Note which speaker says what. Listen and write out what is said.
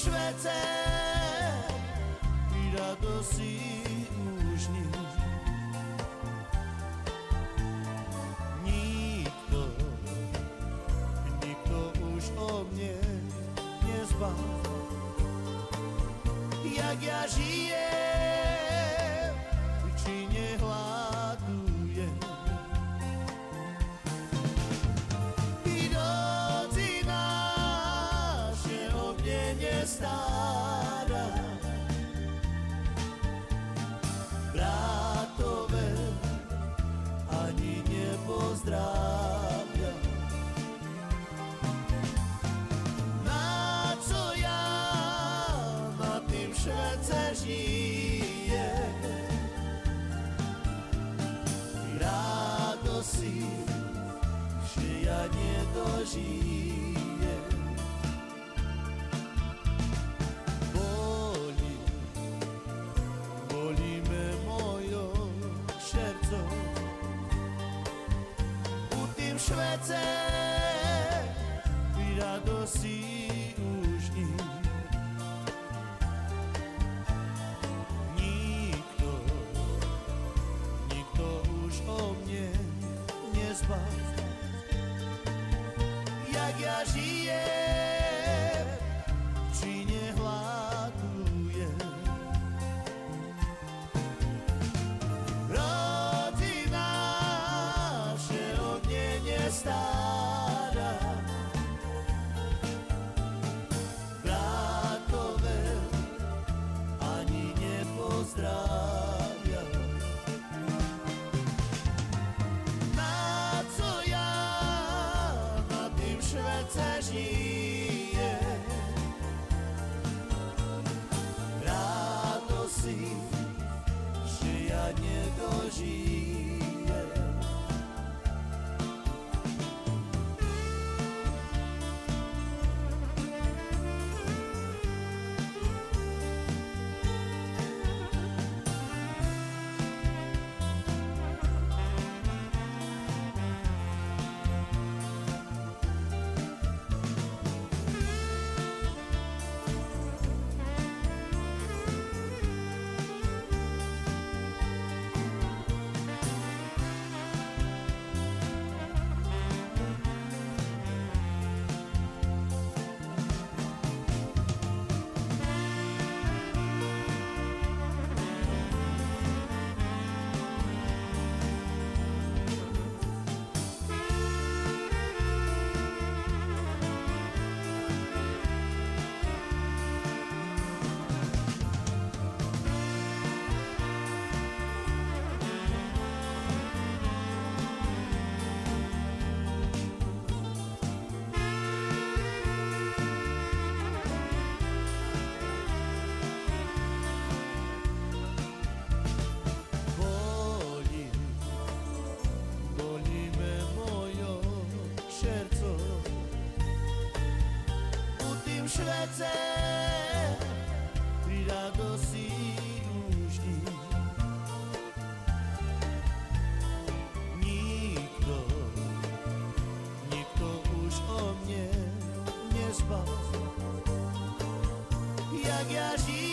Speaker 1: świecę i radości już nikto już o mnie nie zbaw. Jak ja żyję, czy nie ładuję. I rodzina się o mnie nie stara. Bratowe ani nie pozdrawia. Na co ja na tym świecie żyję? I radości się ja nie dożyję. Boli me moje serce u tym świecie i radości już nikto już o mnie nie zbaw. Jak ja żyję, czy nie ładuję. Rodzina się o mnie nie stara. Bratowe ani nie pozdrawia. Na co ja na tym świecie żyję? Radości się ja nie dożyję. Świecę i radości już nikto już o mnie nie zbaw. Jak ja żyję,